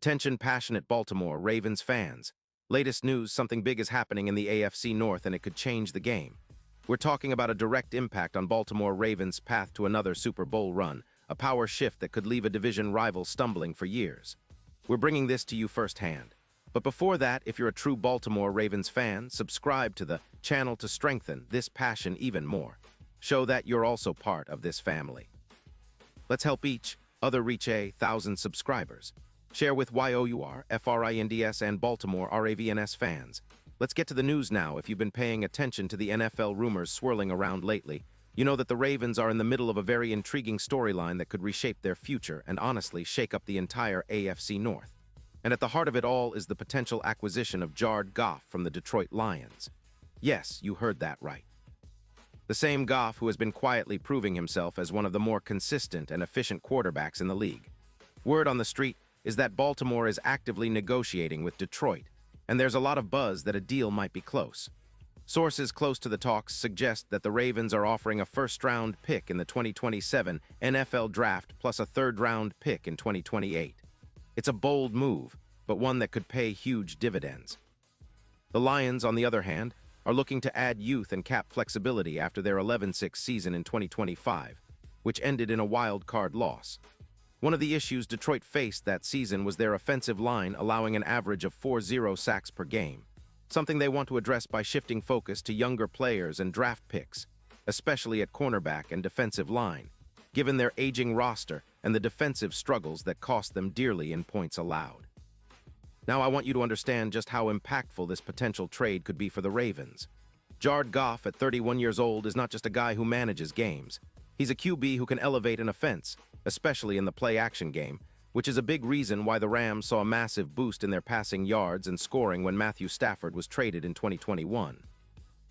Attention passionate Baltimore Ravens fans. Latest news, something big is happening in the AFC North and it could change the game. We're talking about a direct impact on Baltimore Ravens' path to another Super Bowl run, a power shift that could leave a division rival stumbling for years. We're bringing this to you firsthand. But before that, if you're a true Baltimore Ravens fan, subscribe to the channel to strengthen this passion even more. Show that you're also part of this family. Let's help each other reach 1,000 subscribers. Share with YOUR, FRINDS, and Baltimore RAVENS fans. Let's get to the news now. If you've been paying attention to the NFL rumors swirling around lately, you know that the Ravens are in the middle of a very intriguing storyline that could reshape their future and honestly shake up the entire AFC North. And at the heart of it all is the potential acquisition of Jared Goff from the Detroit Lions. Yes, you heard that right. The same Goff who has been quietly proving himself as one of the more consistent and efficient quarterbacks in the league. Word on the street is that Baltimore is actively negotiating with Detroit, and there's a lot of buzz that a deal might be close. Sources close to the talks suggest that the Ravens are offering a first-round pick in the 2027 NFL Draft plus a third-round pick in 2028. It's a bold move, but one that could pay huge dividends. The Lions, on the other hand, are looking to add youth and cap flexibility after their 11-6 season in 2025, which ended in a wild card loss. One of the issues Detroit faced that season was their offensive line allowing an average of 4 sacks per game, something they want to address by shifting focus to younger players and draft picks, especially at cornerback and defensive line, given their aging roster and the defensive struggles that cost them dearly in points allowed. Now I want you to understand just how impactful this potential trade could be for the Ravens. Jared Goff, at 31 years old, is not just a guy who manages games. He's a QB who can elevate an offense, especially in the play-action game, which is a big reason why the Rams saw a massive boost in their passing yards and scoring when Matthew Stafford was traded in 2021.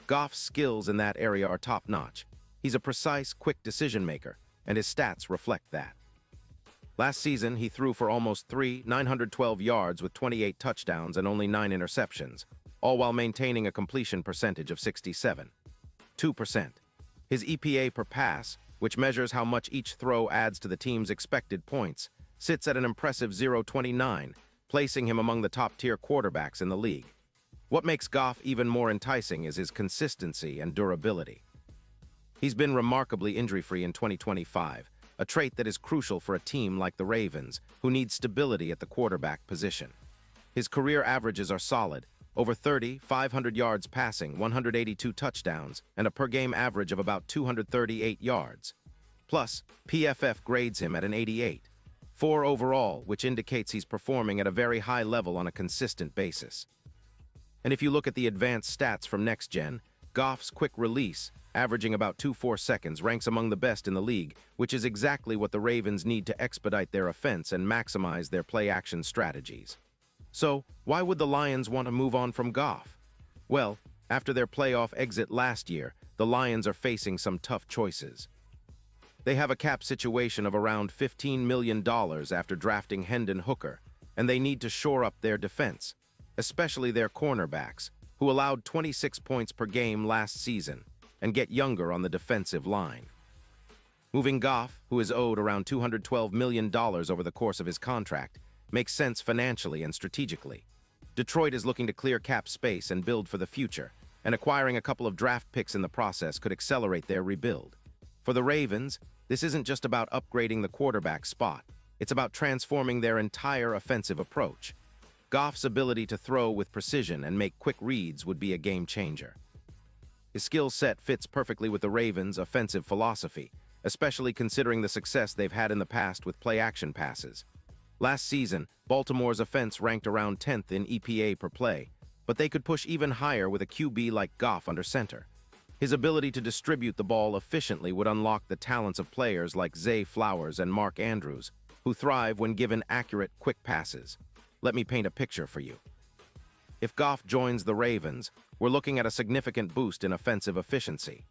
Goff's skills in that area are top-notch. He's a precise, quick decision-maker, and his stats reflect that. Last season, he threw for almost 912 yards with 28 touchdowns and only 9 interceptions, all while maintaining a completion percentage of 67.2%. His EPA per pass, which measures how much each throw adds to the team's expected points, sits at an impressive 0.29, placing him among the top-tier quarterbacks in the league. What makes Goff even more enticing is his consistency and durability. He's been remarkably injury-free in 2025, a trait that is crucial for a team like the Ravens, who need stability at the quarterback position. His career averages are solid, over 500 yards passing, 182 touchdowns, and a per-game average of about 238 yards. Plus, PFF grades him at an 88.4 overall, which indicates he's performing at a very high level on a consistent basis. And if you look at the advanced stats from Next Gen, Goff's quick release, averaging about 2.4 seconds, ranks among the best in the league, which is exactly what the Ravens need to expedite their offense and maximize their play-action strategies. So, why would the Lions want to move on from Goff? Well, after their playoff exit last year, the Lions are facing some tough choices. They have a cap situation of around $15 million after drafting Hendon Hooker, and they need to shore up their defense, especially their cornerbacks, who allowed 26 points per game last season, and get younger on the defensive line. Moving Goff, who is owed around $212 million over the course of his contract, makes sense financially and strategically. Detroit is looking to clear cap space and build for the future, and acquiring a couple of draft picks in the process could accelerate their rebuild. For the Ravens, this isn't just about upgrading the quarterback spot. It's about transforming their entire offensive approach. Goff's ability to throw with precision and make quick reads would be a game changer. His skill set fits perfectly with the Ravens' offensive philosophy, especially considering the success they've had in the past with play-action passes. Last season, Baltimore's offense ranked around 10th in EPA per play, but they could push even higher with a QB like Goff under center. His ability to distribute the ball efficiently would unlock the talents of players like Zay Flowers and Mark Andrews, who thrive when given accurate, quick passes. Let me paint a picture for you. If Goff joins the Ravens, we're looking at a significant boost in offensive efficiency.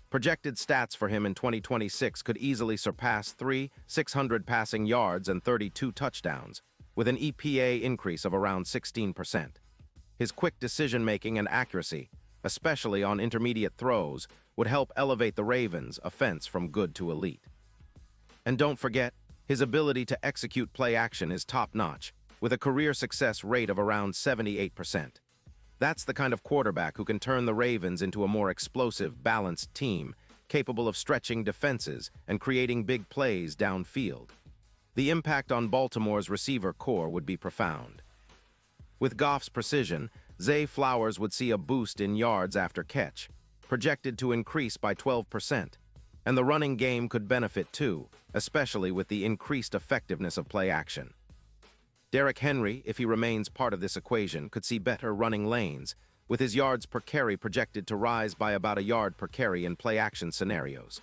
Projected stats for him in 2026 could easily surpass 600 passing yards and 32 touchdowns, with an EPA increase of around 16%. His quick decision-making and accuracy, especially on intermediate throws, would help elevate the Ravens' offense from good to elite. And don't forget, his ability to execute play action is top-notch. with a career success rate of around 78%. That's the kind of quarterback who can turn the Ravens into a more explosive, balanced team, capable of stretching defenses and creating big plays downfield. The impact on Baltimore's receiver core would be profound. With Goff's precision, Zay Flowers would see a boost in yards after catch, projected to increase by 12%, and the running game could benefit too, especially with the increased effectiveness of play action. Derrick Henry, if he remains part of this equation, could see better running lanes, with his yards per carry projected to rise by about a yard per carry in play-action scenarios.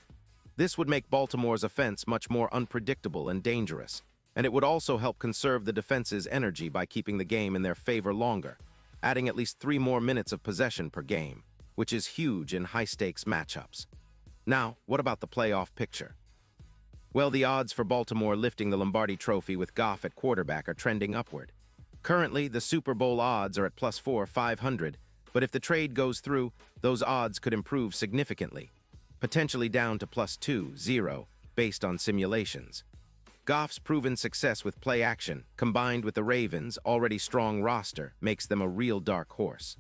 This would make Baltimore's offense much more unpredictable and dangerous, and it would also help conserve the defense's energy by keeping the game in their favor longer, adding at least 3 more minutes of possession per game, which is huge in high-stakes matchups. Now, what about the playoff picture? Well, the odds for Baltimore lifting the Lombardi Trophy with Goff at quarterback are trending upward. Currently, the Super Bowl odds are at +4,500, but if the trade goes through, those odds could improve significantly, potentially down to +2,0, based on simulations. Goff's proven success with play action, combined with the Ravens' already strong roster, makes them a real dark horse.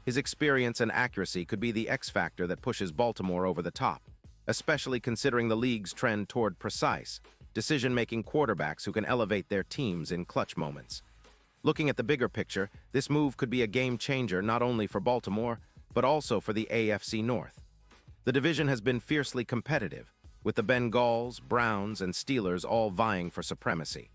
His experience and accuracy could be the X factor that pushes Baltimore over the top, especially considering the league's trend toward precise, decision-making quarterbacks who can elevate their teams in clutch moments. Looking at the bigger picture, this move could be a game-changer not only for Baltimore, but also for the AFC North. The division has been fiercely competitive, with the Bengals, Browns, and Steelers all vying for supremacy.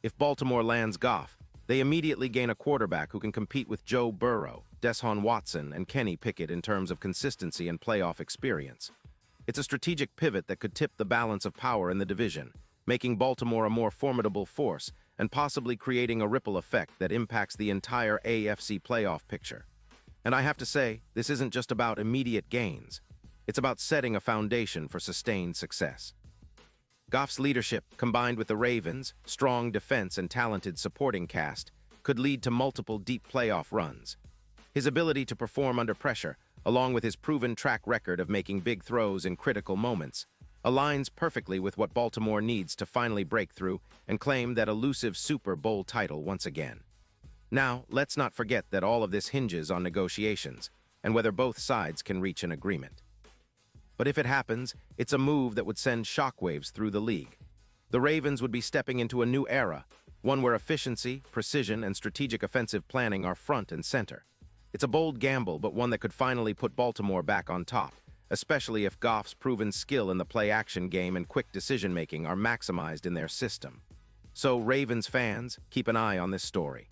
If Baltimore lands Goff, they immediately gain a quarterback who can compete with Joe Burrow, Deshaun Watson, and Kenny Pickett in terms of consistency and playoff experience. It's a strategic pivot that could tip the balance of power in the division, making Baltimore a more formidable force and possibly creating a ripple effect that impacts the entire AFC playoff picture. And I have to say, this isn't just about immediate gains. It's about setting a foundation for sustained success. Goff's leadership, combined with the Ravens' strong defense and talented supporting cast, could lead to multiple deep playoff runs. His ability to perform under pressure, along with his proven track record of making big throws in critical moments, aligns perfectly with what Baltimore needs to finally break through and claim that elusive Super Bowl title once again. Now, let's not forget that all of this hinges on negotiations and whether both sides can reach an agreement. But if it happens, it's a move that would send shockwaves through the league. The Ravens would be stepping into a new era, one where efficiency, precision, and strategic offensive planning are front and center. It's a bold gamble, but one that could finally put Baltimore back on top, especially if Goff's proven skill in the play-action game and quick decision-making are maximized in their system. So, Ravens fans, keep an eye on this story.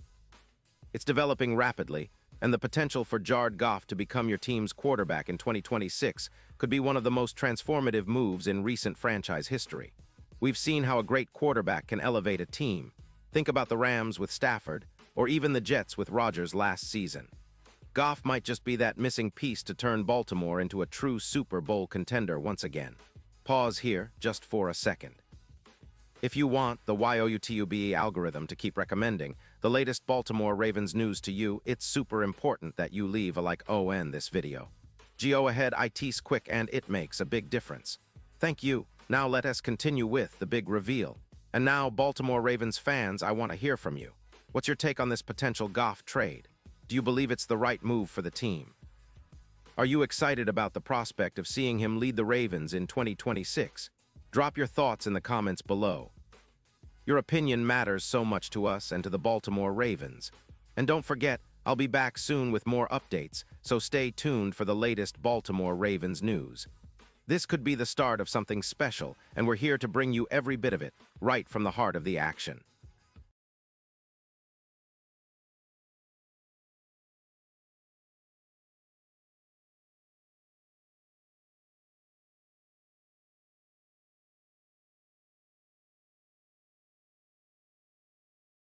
It's developing rapidly, and the potential for Jared Goff to become your team's quarterback in 2026 could be one of the most transformative moves in recent franchise history. We've seen how a great quarterback can elevate a team. Think about the Rams with Stafford, or even the Jets with Rodgers last season. Goff might just be that missing piece to turn Baltimore into a true Super Bowl contender once again. Pause here, just for a second. If you want the YouTube algorithm to keep recommending the latest Baltimore Ravens news to you, it's super important that you leave a like on this video. Go ahead, it's quick and it makes a big difference. Thank you. Now let us continue with the big reveal. And now, Baltimore Ravens fans, I want to hear from you. What's your take on this potential Goff trade? Do you believe it's the right move for the team? Are you excited about the prospect of seeing him lead the Ravens in 2026? Drop your thoughts in the comments below. Your opinion matters so much to us and to the Baltimore Ravens. And don't forget, I'll be back soon with more updates, so stay tuned for the latest Baltimore Ravens news. This could be the start of something special, and we're here to bring you every bit of it, right from the heart of the action.